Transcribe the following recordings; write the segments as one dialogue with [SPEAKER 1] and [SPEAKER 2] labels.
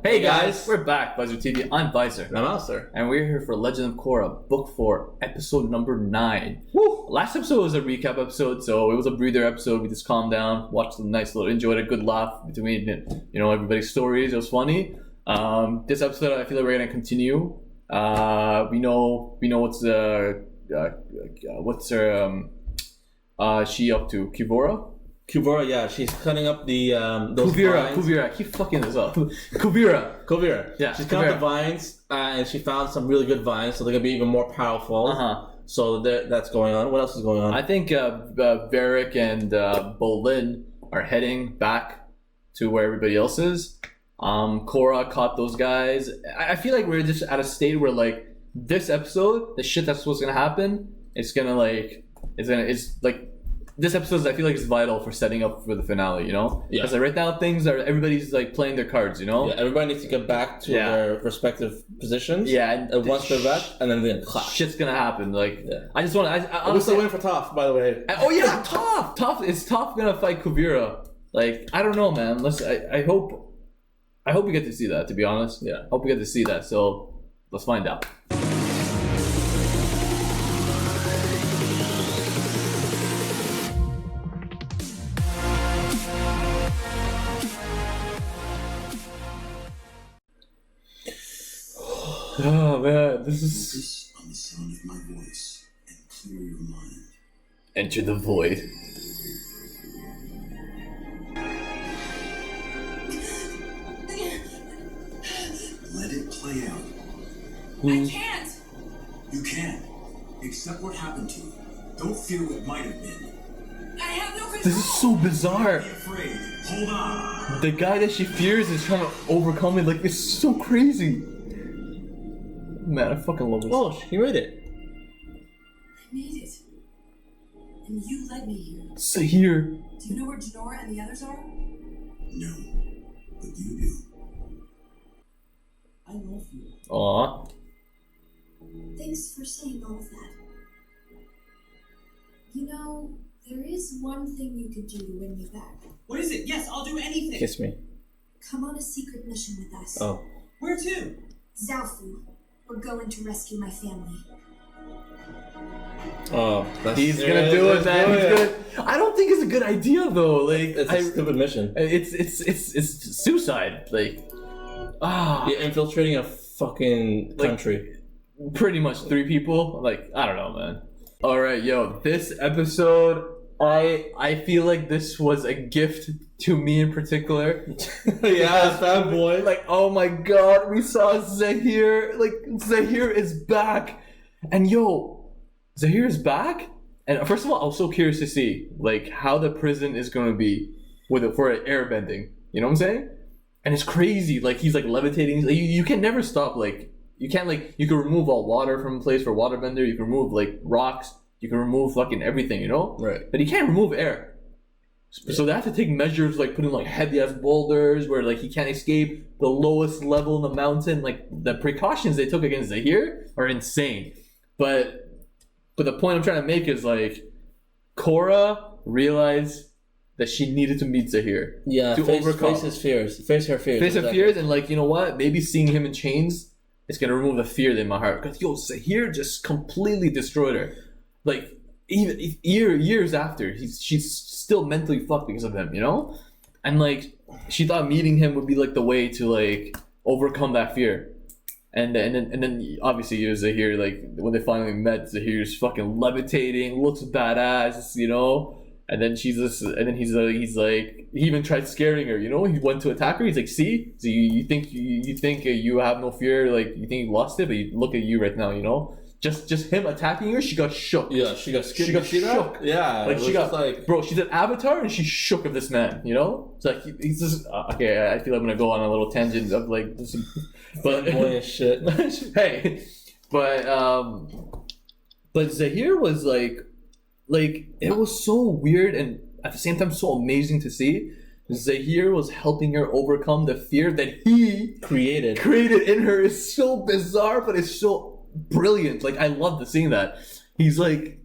[SPEAKER 1] Hey guys, we're back, Visor TV. I'm Visor.
[SPEAKER 2] And I'm Alistair.
[SPEAKER 1] And we're here for Legend of Korra, Book 4, Episode number 9. Woo! Last episode was a recap episode, so it was a breather episode. We just calmed down, watched a nice little, enjoyed a good laugh between, everybody's stories. It was funny. This episode, I feel like we're gonna continue. We know what's she up to?
[SPEAKER 2] Kuvira, yeah, she's cutting up the those vines.
[SPEAKER 1] Kuvira, I keep fucking this up. Kuvira.
[SPEAKER 2] Yeah, she's cutting up the vines, and she found some really good vines, so they're gonna be even more powerful. So that's going on. What else is going on?
[SPEAKER 1] I think Varric and Bolin are heading back to where everybody else is. Korra caught those guys. I feel like we're just at a state where like this episode, the shit that's what's gonna happen, it's like. This episode, I feel like, is vital for setting up for the finale, Yeah. Because right now, everybody's like playing their cards,
[SPEAKER 2] Yeah, everybody needs to get back to their respective positions.
[SPEAKER 1] Yeah,
[SPEAKER 2] and once they're back, and then they're clash.
[SPEAKER 1] Shit's gonna happen. Like, I just want to.
[SPEAKER 2] We're still waiting for Toph, by the way.
[SPEAKER 1] Oh yeah, Toph. Is Toph gonna fight Kuvira? Like, I don't know, man. I hope we get to see that. To be honest, hope we get to see that. So let's find out. Oh man, this is.
[SPEAKER 3] Focus on the sound of my voice and clear your mind.
[SPEAKER 1] Enter the void.
[SPEAKER 3] Let it play out.
[SPEAKER 4] I can't!
[SPEAKER 3] You can. Accept what happened to you. Don't fear what might have been.
[SPEAKER 4] I have no control!
[SPEAKER 1] This is so bizarre.
[SPEAKER 3] Be afraid. Hold on.
[SPEAKER 1] The guy that she fears is trying to overcome it. Like, it's so crazy. Man, I fucking love this.
[SPEAKER 2] Oh, she made it.
[SPEAKER 4] I made it. And you led me here.
[SPEAKER 1] Zaheer.
[SPEAKER 4] Do you know where Janora and the others are?
[SPEAKER 3] No. But you do.
[SPEAKER 4] I love you.
[SPEAKER 1] Aww.
[SPEAKER 4] Thanks for saying all of that. You know, there is one thing you could do to win me back.
[SPEAKER 5] What is it? Yes, I'll do anything.
[SPEAKER 2] Kiss me.
[SPEAKER 4] Come on a secret mission with us.
[SPEAKER 2] Oh.
[SPEAKER 5] Where to?
[SPEAKER 4] Zaofu. We're going to rescue my family.
[SPEAKER 2] Oh,
[SPEAKER 1] he's gonna do it, man. He's gonna. I don't think it's a good idea though. Like,
[SPEAKER 2] it's a stupid mission.
[SPEAKER 1] It's suicide. Like,
[SPEAKER 2] You're infiltrating a fucking country.
[SPEAKER 1] Pretty much 3 people. Like, I don't know, man. All right, yo, this episode, I feel like this was a gift to me in particular.
[SPEAKER 2] Yeah, fanboy.
[SPEAKER 1] Like, oh my god, we saw Zaheer. Like, Zaheer is back. And yo, Zaheer is back? And first of all, I was so curious to see, like, how the prison is going to be for airbending. You know what I'm saying? And it's crazy. Like, he's, like, levitating. Like, you can never stop, like, you can't, like, you can remove all water from a place for waterbender. You can remove, like, rocks. You can remove fucking everything,
[SPEAKER 2] Right.
[SPEAKER 1] But he can't remove air. So they have to take measures like putting like heavy-ass boulders where like he can't escape the lowest level in the mountain. Like the precautions they took against Zaheer are insane. But the point I'm trying to make is like Korra realized that she needed to meet Zaheer.
[SPEAKER 2] Yeah,
[SPEAKER 1] to overcome
[SPEAKER 2] face his fears. Face her fears.
[SPEAKER 1] Face her fears, and like, you know what? Maybe seeing him in chains is gonna remove the fear in my heart. Because yo, Zaheer just completely destroyed her. Like, even years after, she's still mentally fucked because of him, And like, she thought meeting him would be like the way to like overcome that fear. And then obviously Zaheer, like when they finally met, Zaheer's fucking levitating, looks badass, And then he's like, he even tried scaring her, He went to attack her. He's like, see, so you think you have no fear, like you think you lost it, but you look at you right now, Just him attacking her, she got shook.
[SPEAKER 2] Yeah, she got scared.
[SPEAKER 1] She got shook.
[SPEAKER 2] Yeah,
[SPEAKER 1] like she got like, bro, she's an avatar and she's shook of this man. It's like he's just okay. I feel like I'm gonna go on a little tangent of like, this, but
[SPEAKER 2] boy shit.
[SPEAKER 1] Hey, but Zaheer was like it was so weird and at the same time so amazing to see. Zaheer was helping her overcome the fear that he
[SPEAKER 2] created
[SPEAKER 1] in her. It's so bizarre, but it's so brilliant. Like, I love seeing that. He's like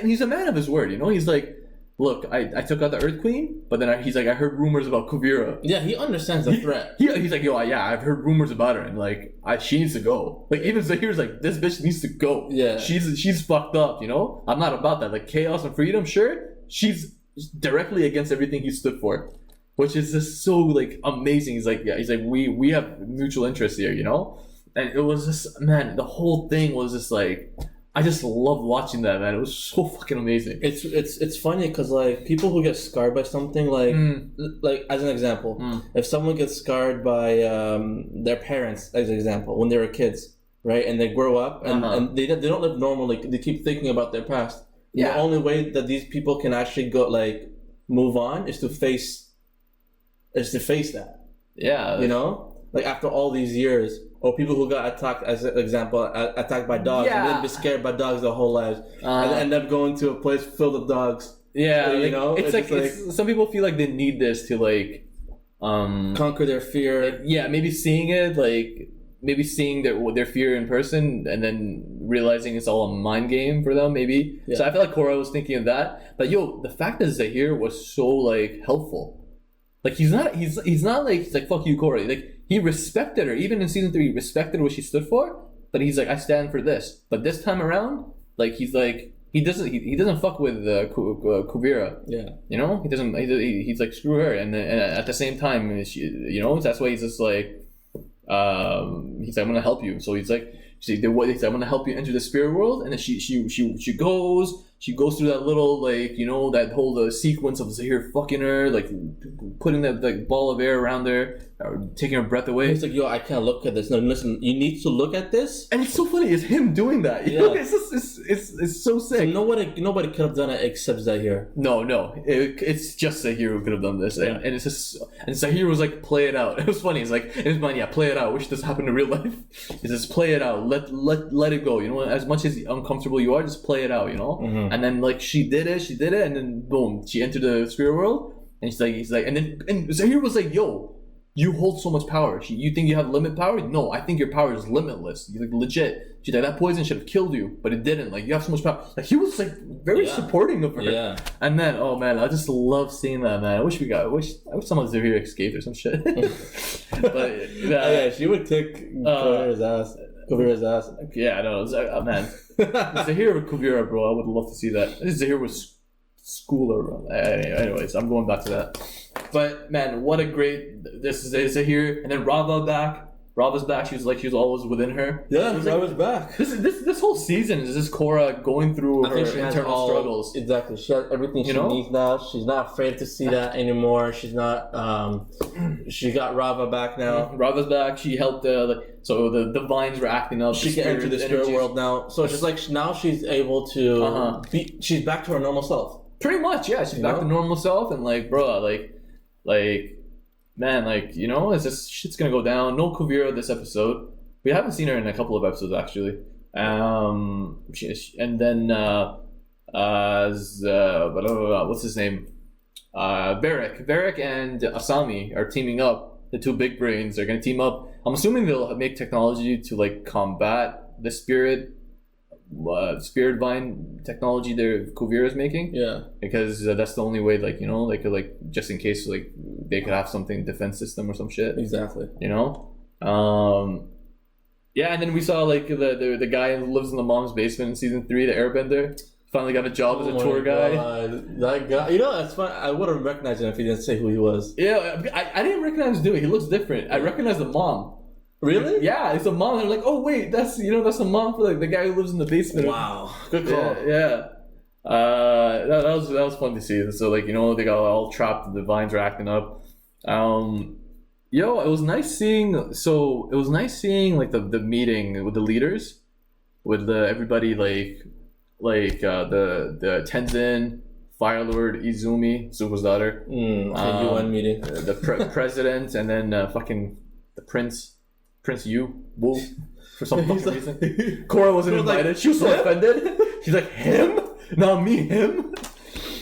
[SPEAKER 1] he's a man of his word, He's like, look, I took out the Earth Queen, but then he's like, I heard rumors about Kuvira.
[SPEAKER 2] Yeah, he understands the threat.
[SPEAKER 1] He's like, yo, yeah, I've heard rumors about her, and like, she needs to go. Like, even Zahir's like, this bitch needs to go.
[SPEAKER 2] Yeah.
[SPEAKER 1] She's fucked up, you know? I'm not about that. Like, chaos and freedom, sure. She's directly against everything he stood for, which is just so, like, amazing. He's like, we have mutual interests here, you know? And it was just, man, the whole thing was just like, I just loved watching that, man. It was so fucking amazing.
[SPEAKER 2] It's funny because like people who get scarred by something, like as an example, if someone gets scarred by their parents, as an example, when they were kids, right, and they grow up and they don't live normally, they keep thinking about their past.
[SPEAKER 1] Yeah.
[SPEAKER 2] The only way that these people can actually go like move on is to face that.
[SPEAKER 1] Yeah.
[SPEAKER 2] You know, like after all these years. Or people who got attacked, as an example, attacked by dogs, and then be scared by dogs their whole lives, and end up going to a place filled with dogs.
[SPEAKER 1] Yeah,
[SPEAKER 2] so,
[SPEAKER 1] you know, it's like some people feel like they need this to like
[SPEAKER 2] conquer their fear.
[SPEAKER 1] Yeah, maybe seeing it, like maybe seeing their fear in person, and then realizing it's all a mind game for them. Maybe. Yeah. So I feel like Korra was thinking of that. But yo, the fact that Zaheer was so like helpful, like he's not like fuck you, Korra, like. He respected her. Even in season 3, he respected what she stood for. But he's like, I stand for this. But this time around, like he's like, he doesn't fuck with Kuvira.
[SPEAKER 2] Yeah.
[SPEAKER 1] You know, he doesn't. He's like, screw her. And at the same time, you know, that's why he's just like, he's like, I'm gonna help you. So he's like, I'm gonna help you enter the spirit world. And then she goes through that little, like, you know, that whole sequence of Zaheer fucking her, like putting that like ball of air around her, taking her breath away.
[SPEAKER 2] He's like, yo, I can't look at this. No, listen, you need to look at this.
[SPEAKER 1] And it's so funny, it's him doing that. You know? It's so sick.
[SPEAKER 2] So nobody could have done it except Zaheer.
[SPEAKER 1] No, it's just Zaheer who could have done this, and it's just, and Zaheer was like, play it out. It was funny. It's like in his mind, yeah, play it out. I wish this happened in real life. He says, play it out. Let it go. You know, as much as uncomfortable you are, just play it out. You know. Mm-hmm. And then like she did it, and then boom, she entered the spirit world, and he's like, and Zaheer was like, yo. You hold so much power. You think you have limit power? No, I think your power is limitless. You're like legit. She's like, that poison should have killed you, but it didn't. Like, you have so much power. Like, he was like very supporting of her.
[SPEAKER 2] Yeah.
[SPEAKER 1] And then, oh man, I just love seeing that, man. I wish some of Zaheer escaped or some shit. But
[SPEAKER 2] yeah, she would kick Kuvira's ass.
[SPEAKER 1] Yeah, I know. Man, Zaheer with Kuvira, bro. I would love to see that. Zaheer was schooler. Anyways, I'm going back to that. But man, what a great this is Zaheer, and then Rava's back. She was always within her.
[SPEAKER 2] Yeah, Rava's back.
[SPEAKER 1] This whole season is just Korra going through her internal struggles.
[SPEAKER 2] Exactly, she has everything she needs now. She's not afraid to see that anymore. She's not. She got Rava back now.
[SPEAKER 1] Rava's back. She helped so the vines were acting up.
[SPEAKER 2] She can enter the spirit world now. So she's like now she's able to she's back to her normal self.
[SPEAKER 1] Pretty much, yeah. She's back to normal self, and like, bro, like, man, like, you know, it's just shit's gonna go down. No Kuvira this episode. We haven't seen her in a couple of episodes actually. And then what's his name? Varric and Asami are teaming up. The two big brains are gonna team up. I'm assuming they'll make technology to like combat the spirit vine technology Kuvira is making. Yeah, because that's the only way, like, you know, they could, like, just in case, like, they could have something defense system or some shit.
[SPEAKER 2] Exactly.
[SPEAKER 1] You know. Yeah, and then we saw like the guy who lives in the mom's basement in season 3, the Airbender, finally got a job as a tour guy.
[SPEAKER 2] That guy, you know, that's fun. I would have recognized him if he didn't say who he was.
[SPEAKER 1] Yeah, I didn't recognize him. He looks different. I recognize the mom.
[SPEAKER 2] Really?
[SPEAKER 1] Yeah, it's a mom. I'm like, oh wait, that's a mom for like the guy who lives in the basement.
[SPEAKER 2] Wow, good call.
[SPEAKER 1] Yeah. That was fun to see. So, like, you know, they got all trapped. The vines are acting up. It was nice seeing. So it was nice seeing like the meeting with the leaders, with everybody like the Tenzin, Fire Lord Izumi, Zuko's daughter.
[SPEAKER 2] UN meeting.
[SPEAKER 1] The president, and then fucking the Prince Yu Wu, for some fucking reason. Korra wasn't invited. Like, she was so offended. She's like, him? Not me, him?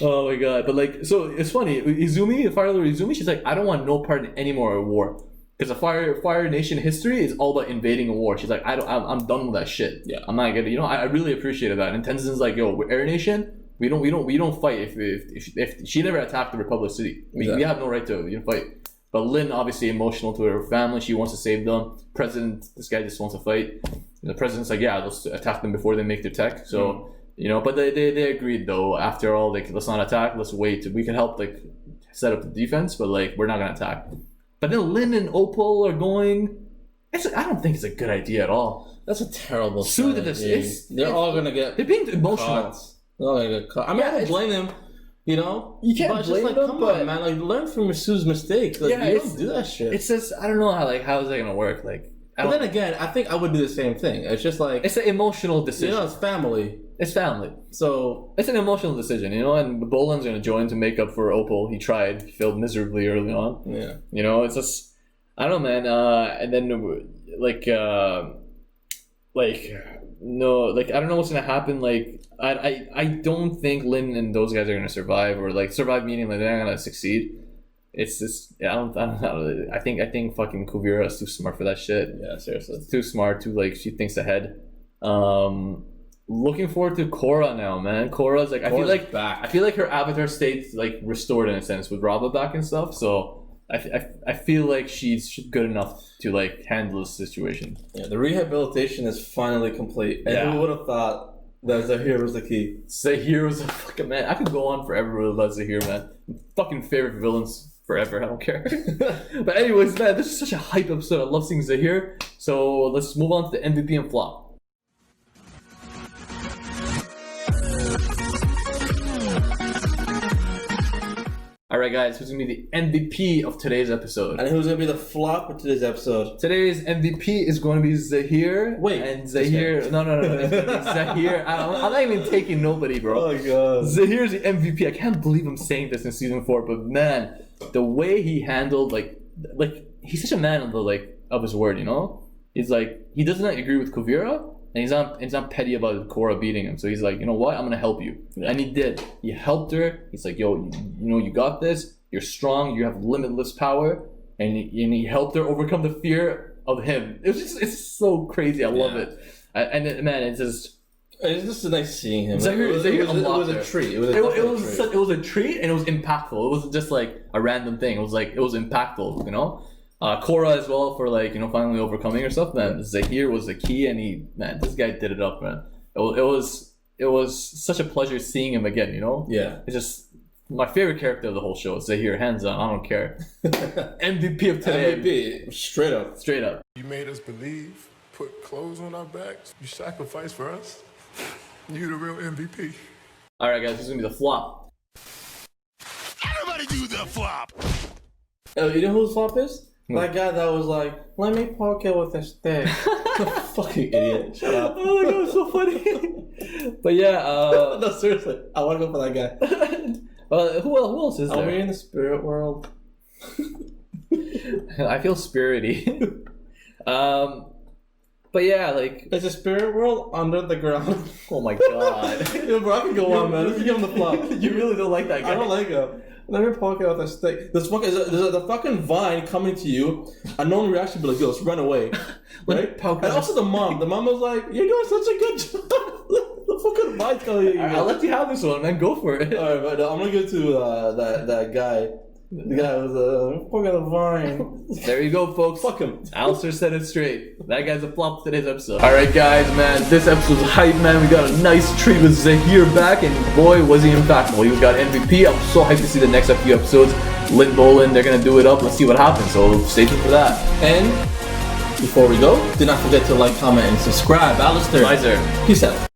[SPEAKER 1] Oh my god. But like, so it's funny. Izumi, Fire Lord Izumi, she's like, I don't want no part in any more war. Because the Fire Nation history is all about invading a war. She's like, I'm done with that shit.
[SPEAKER 2] Yeah.
[SPEAKER 1] I'm not gonna, you know, I really appreciated that. And Tenzin's like, yo, Air Nation, We don't fight if she never attacked the Republic City. We have no right to fight. But Lynn obviously emotional to her family. She wants to save them. President, this guy just wants to fight. And the president's like, yeah, let's attack them before they make their tech. So but they agreed though. After all, like, let's not attack. Let's wait. We can help like set up the defense, but like we're not gonna attack. But then Lynn and Opal are going. I don't think it's a good idea at all.
[SPEAKER 2] That's a terrible
[SPEAKER 1] strategy.
[SPEAKER 2] They're all gonna get.
[SPEAKER 1] They're being emotional.
[SPEAKER 2] They're all gonna get caught. I mean, I don't blame them. You know,
[SPEAKER 1] you can't
[SPEAKER 2] but
[SPEAKER 1] blame
[SPEAKER 2] just, like,
[SPEAKER 1] them.
[SPEAKER 2] Come
[SPEAKER 1] but
[SPEAKER 2] on, man, like learn from Sue's mistake. Like, you don't do that shit.
[SPEAKER 1] It's just I don't know how is that gonna work? Like,
[SPEAKER 2] but then again, I think I would do the same thing. It's just like
[SPEAKER 1] it's an emotional decision.
[SPEAKER 2] You know, it's family.
[SPEAKER 1] It's family.
[SPEAKER 2] So
[SPEAKER 1] it's an emotional decision, and Bolan's gonna join to make up for Opal. He tried, he failed miserably early on.
[SPEAKER 2] Yeah.
[SPEAKER 1] It's just I don't know, man. And then no, like I don't know what's gonna happen. Like I don't think Lynn and those guys are gonna survive, or like survive meaning like they're not gonna succeed. It's just I don't know. I think fucking Kuvira is too smart for that shit.
[SPEAKER 2] Yeah, seriously,
[SPEAKER 1] too smart. She thinks ahead. Looking forward to Korra now, man. Korra's like I feel like her avatar state's like restored in a sense with Raba back and stuff. So I feel like she's good enough to like handle the situation.
[SPEAKER 2] Yeah, the rehabilitation is finally complete. And who would have thought that Zaheer was the key?
[SPEAKER 1] Zaheer was a fucking man. I could go on forever about Zaheer, man. Fucking favorite villains forever. I don't care. But anyways, man, this is such a hype episode. I love seeing Zaheer. So let's move on to the MVP and flop. Alright guys, who's going to be the MVP of today's episode?
[SPEAKER 2] And who's going to be the flop of today's episode?
[SPEAKER 1] Today's MVP is going to be Zaheer.
[SPEAKER 2] Wait.
[SPEAKER 1] And Zaheer... No. Zaheer... I'm not even taking nobody, bro.
[SPEAKER 2] Oh god.
[SPEAKER 1] Zaheer's the MVP. I can't believe I'm saying this in season 4, but man, the way he handled, like he's such a man of his word, He's like, he does not agree with Kuvira, and he's not petty about Korra beating him. So he's like, you know what? I'm gonna help you, and he did. He helped her. He's like, yo, you got this. You're strong. You have limitless power, and he helped her overcome the fear of him. It's so crazy. I love it. It's
[SPEAKER 2] just nice seeing him.
[SPEAKER 1] Zaheer,
[SPEAKER 2] it was a treat. It
[SPEAKER 1] was a treat, and it was impactful. It wasn't just like a random thing. It was impactful. Korra as well for finally overcoming herself. Man, Zaheer was the key, and this guy did it up, man. It was such a pleasure seeing him again.
[SPEAKER 2] Yeah.
[SPEAKER 1] It's just my favorite character of the whole show. Zaheer, hands on. I don't care. MVP of today.
[SPEAKER 2] MVP, straight up.
[SPEAKER 6] You made us believe, put clothes on our backs. You sacrificed for us. You the real MVP.
[SPEAKER 1] All right, guys, this is gonna be the flop.
[SPEAKER 6] Everybody do the flop.
[SPEAKER 2] Oh, you know who the flop is? That guy that was like, let me poke it with a stick. Fucking idiot. Shut up.
[SPEAKER 1] Oh my god, it's so funny. But yeah,
[SPEAKER 2] no, seriously. I want to go for that guy.
[SPEAKER 1] Who else is there?
[SPEAKER 2] Are we in the spirit world?
[SPEAKER 1] I feel spirity. But yeah, like...
[SPEAKER 2] There's a spirit world under the ground.
[SPEAKER 1] Oh my god.
[SPEAKER 2] Yo, bro, I can go on, man. Let's give him the flop.
[SPEAKER 1] You really don't like that guy.
[SPEAKER 2] I don't like him. Let me poke it with a stick. There's the fucking vine coming to you. A known reaction be like, yo, let's run away. Right? And also the mom. The mom was like, you're doing such a good job. The fucking vine's coming at you.
[SPEAKER 1] I'll let you have this one, man. Go for it.
[SPEAKER 2] Alright, but I'm gonna go to that guy. The guy was poking the vine.
[SPEAKER 1] There you go, folks.
[SPEAKER 2] Fuck him.
[SPEAKER 1] Alistair said it straight. That guy's a flop for today's episode. Alright guys, man, this episode's hype, man. We got a nice treat with Zaheer back, and boy, was he impactful. He got MVP. I'm so hyped to see the next few episodes. Lynn Boland, they're gonna do it up. Let's see what happens, so stay tuned for that.
[SPEAKER 2] And before we go, do not forget to like, comment, and subscribe. Alistair.
[SPEAKER 1] Bye, sir.
[SPEAKER 2] Peace out.